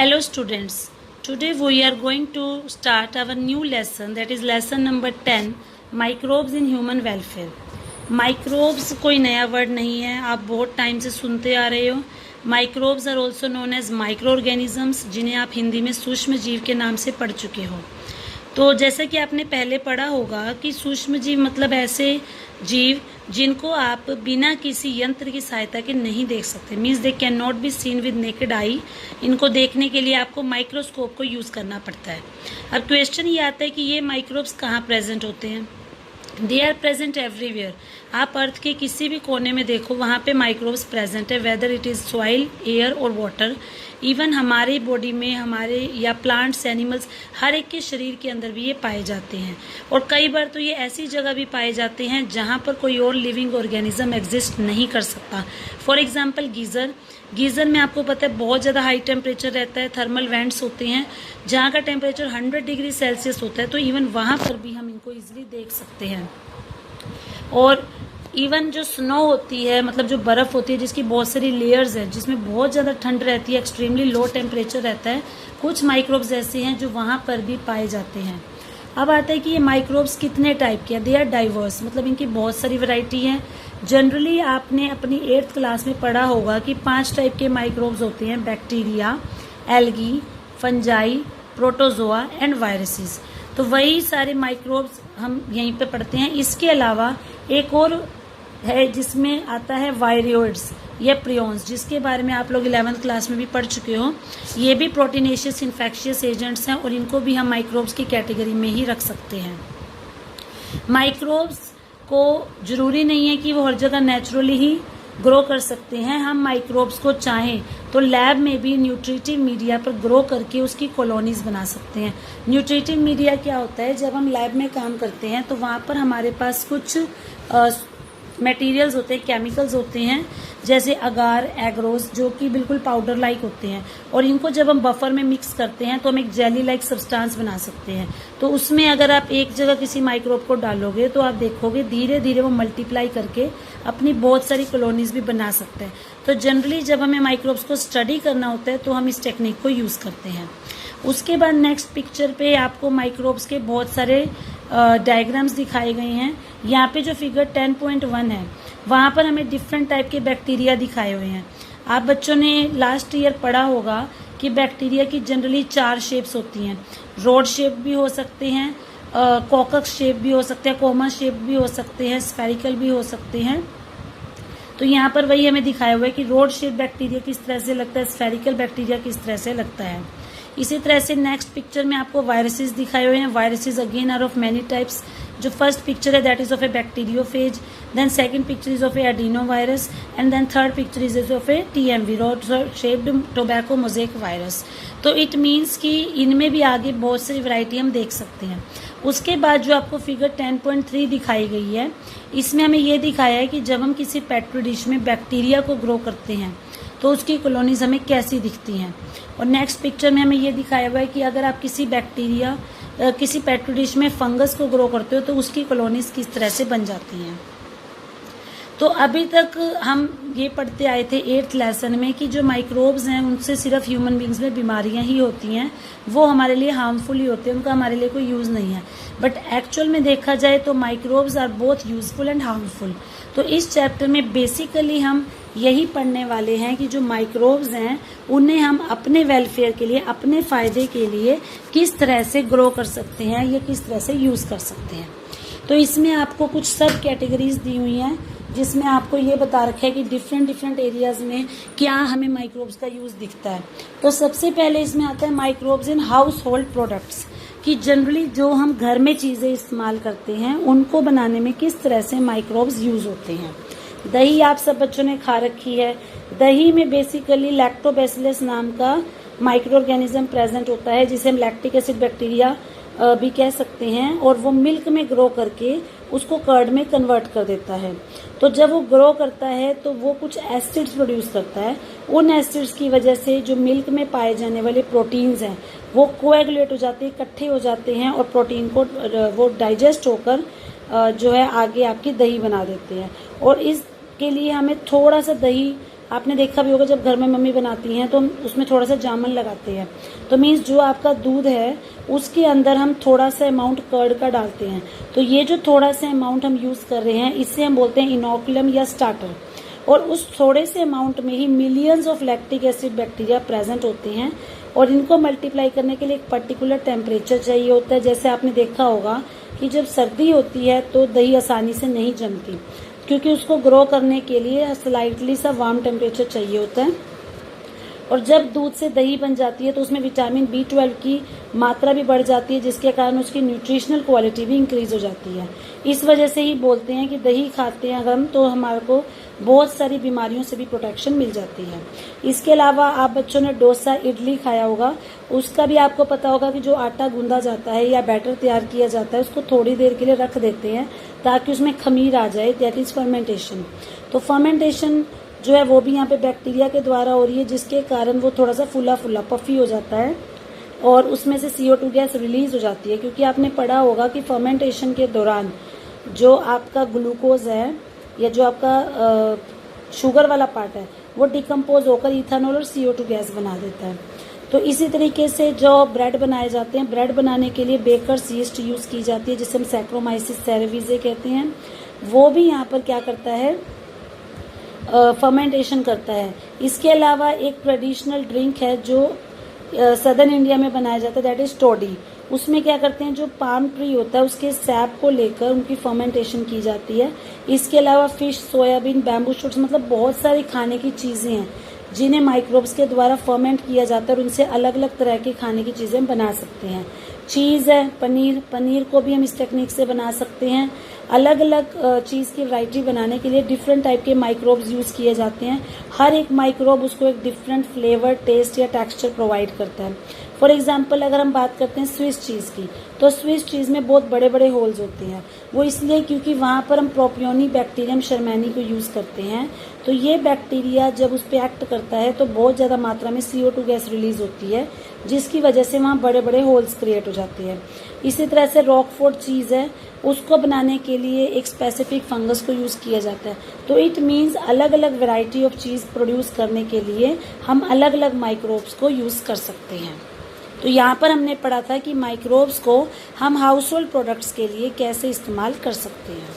Hello students, today we are going to start our new lesson, that is lesson number 10, microbes in human welfare. Microbes कोई नया word नहीं है, आप बहुत time से सुनते आ रहे हो. Microbes are also known as micro organisms, जिन्हें आप हिंदी में सूक्ष्म जीव के नाम से पढ़ चुके हो. तो जैसा कि आपने पहले पढ़ा होगा कि सूक्ष्म जीव मतलब ऐसे जीव जिनको आप बिना किसी यंत्र की सहायता के नहीं देख सकते, means they can not be seen with naked eye. इनको देखने के लिए आपको माइक्रोस्कोप को यूज़ करना पड़ता है. अब क्वेश्चन ये आता है कि ये माइक्रोब्स कहाँ प्रेजेंट होते हैं. They are present everywhere. आप अर्थ के किसी भी कोने में देखो, वहाँ पे माइक्रोब्स प्रेजेंट है, whether it is soil, air और वाटर. इवन हमारी बॉडी में, हमारे या प्लांट्स, एनिमल्स, हर एक के शरीर के अंदर भी ये पाए जाते हैं. और कई बार तो ये ऐसी जगह भी पाए जाते हैं जहाँ पर कोई और लिविंग ऑर्गेनिज्म एग्जिस्ट नहीं कर सकता. फॉर एग्जाम्पल गीज़र में आपको पता है बहुत ज़्यादा हाई टेम्परेचर रहता है, थर्मल वेंट्स होते हैं जहाँ का टेम्परेचर 100 डिग्री सेल्सियस होता है, तो इवन वहाँ पर भी हम इनको ईजिली देख सकते हैं. और इवन जो स्नो होती है, मतलब जो बर्फ़ होती है जिसकी बहुत सारी लेयर्स है, जिसमें बहुत ज़्यादा ठंड रहती है, एक्सट्रीमली लो टेम्परेचर रहता है, कुछ माइक्रोब्स ऐसे हैं जो वहाँ पर भी पाए जाते हैं. अब आता है कि ये माइक्रोब्स कितने टाइप के हैं. दे आर डाइवर्स, मतलब इनकी बहुत सारी वैरायटी है. जनरली आपने अपनी 8th क्लास में पढ़ा होगा कि 5 टाइप के माइक्रोब्स होते हैं: bacteria, algae, fungi, protozoa and viruses. तो वही सारे माइक्रोब्स हम यहीं पे पढ़ते हैं. इसके अलावा एक और है जिसमें आता है वायरियोइड्स या प्रियॉन्स, जिसके बारे में आप लोग 11th क्लास में भी पढ़ चुके हो. ये भी प्रोटीनेशियस इन्फेक्शियस एजेंट्स हैं और इनको भी हम माइक्रोब्स की कैटेगरी में ही रख सकते हैं. माइक्रोब्स को जरूरी नहीं है कि वो हर जगह नेचुरली ही ग्रो कर सकते हैं. हम माइक्रोब्स को चाहें तो लैब में भी न्यूट्रिटिव मीडिया पर ग्रो करके उसकी कॉलोनीज बना सकते हैं. न्यूट्रिटिव मीडिया क्या होता है? जब हम लैब में काम करते हैं तो वहाँ पर हमारे पास कुछ मटेरियल्स होते हैं, केमिकल्स होते हैं, जैसे अगार, एग्रोज, जो कि बिल्कुल पाउडर लाइक होते हैं, और इनको जब हम बफर में मिक्स करते हैं तो हम एक जेली लाइक सब्सटेंस बना सकते हैं. तो उसमें अगर आप एक जगह किसी माइक्रोब को डालोगे तो आप देखोगे धीरे धीरे वो मल्टीप्लाई करके अपनी बहुत सारी कॉलोनीज भी बना सकते हैं. तो जनरली जब हमें माइक्रोब्स को स्टडी करना होता है तो हम इस टेक्निक को यूज़ करते हैं. उसके बाद नेक्स्ट पिक्चर पे आपको माइक्रोब्स के बहुत सारे डायग्राम्स दिखाए गए हैं. यहाँ पे जो फिगर 10.1 है वहाँ पर हमें डिफरेंट टाइप के बैक्टीरिया दिखाए हुए हैं. आप बच्चों ने लास्ट ईयर पढ़ा होगा कि बैक्टीरिया की जनरली 4 शेप्स होती हैं. रोड शेप भी हो सकते हैं, कॉकस शेप भी हो सकते हैं, कोमा शेप भी हो सकते हैं, स्फेरिकल भी हो सकते हैं. तो यहाँ पर वही हमें दिखाया हुआ है कि रोड शेप बैक्टीरिया किस तरह से लगता है, स्फेरिकल बैक्टीरिया किस तरह से लगता है. इसी तरह से नेक्स्ट पिक्चर में आपको वायरसेस दिखाए हुए हैं. Viruses again are of many types. जो फर्स्ट पिक्चर है that is of a bacteriophage, then second picture is of a adeno virus, and then third picture is of a TMV, rod shaped tobacco mosaic virus. तो it means कि इनमें भी आगे बहुत सारी variety हम देख सकते हैं. उसके बाद जो आपको फिगर 10.3 दिखाई गई है, इसमें हमें ये दिखाया है कि जब हम किसी पेट्री डिश में बैक्टीरिया को ग्रो करते हैं तो उसकी कॉलोनीज हमें कैसी दिखती हैं. और नेक्स्ट पिक्चर में हमें ये दिखाया हुआ है कि अगर आप किसी पेट्री डिश में फंगस को ग्रो करते हो तो उसकी कॉलोनीज किस तरह से बन जाती हैं. तो अभी तक हम ये पढ़ते आए थे 8th लेसन में कि जो माइक्रोब्स हैं उनसे सिर्फ ह्यूमन बींग्स में बीमारियां ही होती हैं, वो हमारे लिए हार्मफुल ही होते हैं, उनका हमारे लिए कोई यूज़ नहीं है. बट एक्चुअल में देखा जाए तो microbes are both useful and harmful. तो इस चैप्टर में बेसिकली हम यही पढ़ने वाले हैं कि जो माइक्रोब्स हैं उन्हें हम अपने वेलफेयर के लिए, अपने फ़ायदे के लिए किस तरह से ग्रो कर सकते हैं या किस तरह से यूज़ कर सकते हैं. तो इसमें आपको कुछ सब कैटेगरीज दी हुई हैं जिसमें आपको ये बता रखा है कि डिफरेंट एरियाज में क्या हमें माइक्रोब्स का यूज़ दिखता है. तो सबसे पहले इसमें आता है microbes in house hold products, कि जनरली जो हम घर में चीज़ें इस्तेमाल करते हैं उनको बनाने में किस तरह से माइक्रोब्स यूज़ होते हैं. दही आप सब बच्चों ने खा रखी है. दही में बेसिकली लैक्टोबैसिलस नाम का माइक्रो ऑर्गेनिज्म प्रेजेंट होता है, जिसे हम लैक्टिक एसिड बैक्टीरिया भी कह सकते हैं, और वो मिल्क में ग्रो करके उसको कर्ड में कन्वर्ट कर देता है. तो जब वो ग्रो करता है तो वो कुछ एसिड्स प्रोड्यूस करता है. उन एसिड्स की वजह से जो मिल्क में पाए जाने वाले प्रोटीन्स हैं वो कोएगुलेट हो जाते हैं, इकट्ठे हो जाते हैं, और प्रोटीन को वो डाइजेस्ट होकर जो है आगे आपकी दही बना देते हैं. और इसके लिए हमें थोड़ा सा दही आपने देखा भी होगा जब घर में मम्मी बनाती हैं तो हम उसमें थोड़ा सा जामन लगाते हैं, तो मीन्स जो आपका दूध है उसके अंदर हम थोड़ा सा अमाउंट कर्ड का डालते हैं। तो ये जो थोड़ा सा अमाउंट हम यूज़ कर रहे हैं इससे हम बोलते हैं इनोकुलम या स्टार्टर। और उस थोड़े से अमाउंट में ही millions of lactic acid bacteria present होते हैं और इनको मल्टीप्लाई करने के लिए एक पर्टिकुलर टेम्परेचर चाहिए होता है। जैसे आपने देखा होगा कि जब सर्दी होती है तो दही आसानी से नहीं जमती, क्योंकि उसको ग्रो करने के लिए स्लाइटली सा वार्म टेम्परेचर चाहिए होता है। और जब दूध से दही बन जाती है तो उसमें विटामिन B12 की मात्रा भी बढ़ जाती है, जिसके कारण उसकी न्यूट्रिशनल क्वालिटी भी इंक्रीज हो जाती है। इस वजह से ही बोलते हैं कि दही खाते हैं हम तो हमारे को बहुत सारी बीमारियों से भी प्रोटेक्शन मिल जाती है। इसके अलावा आप बच्चों ने डोसा इडली खाया होगा, उसका भी आपको पता होगा कि जो आटा गूंदा जाता है या बैटर तैयार किया जाता है उसको थोड़ी देर के लिए रख देते हैं ताकि उसमें खमीर आ जाए, दैट इज फर्मेंटेशन। तो फर्मेंटेशन जो है वो भी यहाँ पे बैक्टीरिया के द्वारा हो रही है, जिसके कारण वो थोड़ा सा फुला फुला पफी हो जाता है और उसमें से CO2 गैस रिलीज हो जाती है। क्योंकि आपने पढ़ा होगा कि फर्मेंटेशन के दौरान जो आपका ग्लूकोज है या जो आपका शुगर वाला पार्ट है वो डिकम्पोज होकर इथेनॉल और CO2 गैस बना देता है। तो इसी तरीके से जो ब्रेड बनाए जाते हैं, ब्रेड बनाने के लिए बेकर्स यीस्ट यूज़ की जाती है जिसे हम सैक्रोमाइसिस सेरेविजे कहते हैं, वो भी यहाँ पर क्या करता है, फर्मेंटेशन करता है। इसके अलावा एक ट्रेडिशनल ड्रिंक है जो सदर्न इंडिया में बनाया जाता है, दैट इज टोडी। उसमें क्या करते हैं, जो पाम ट्री होता है उसके सैप को लेकर उनकी फर्मेंटेशन की जाती है। इसके अलावा फिश, सोयाबीन, बैम्बू शूट्स, मतलब बहुत सारी खाने की चीज़ें हैं जिन्हें माइक्रोब्स के द्वारा फर्मेंट किया जाता है और उनसे अलग अलग तरह की खाने की चीज़ें बना सकते हैं। चीज़ है, पनीर, पनीर को भी हम इस टेक्निक से बना सकते हैं। अलग अलग चीज़ की वैरायटी बनाने के लिए डिफरेंट टाइप के माइक्रोब्स यूज़ किए जाते हैं। हर एक माइक्रोब उसको एक डिफरेंट फ्लेवर, टेस्ट या टेक्सचर प्रोवाइड करता है। फॉर एग्जाम्पल अगर हम बात करते हैं स्विस चीज़ की, तो स्विस चीज़ में बहुत बड़े बड़े होल्स होते हैं। वो इसलिए क्योंकि वहाँ पर हम प्रोपियोनी बैक्टीरियम शर्मैनी को यूज़ करते हैं। तो ये बैक्टीरिया जब उस पर एक्ट करता है तो बहुत ज़्यादा मात्रा में CO2 गैस रिलीज होती है, जिसकी वजह से वहाँ बड़े बड़े होल्स क्रिएट हो जाते हैं। इसी तरह से रॉकफोर्ड चीज़ है, उसको बनाने के लिए एक स्पेसिफिक फंगस को यूज़ किया जाता है। तो इट मीन्स अलग अलग वैरायटी ऑफ चीज़ प्रोड्यूस करने के लिए हम अलग अलग माइक्रोब्स को यूज़ कर सकते हैं। तो यहाँ पर हमने पढ़ा था कि माइक्रोब्स को हम हाउस होल्ड प्रोडक्ट्स के लिए कैसे इस्तेमाल कर सकते हैं।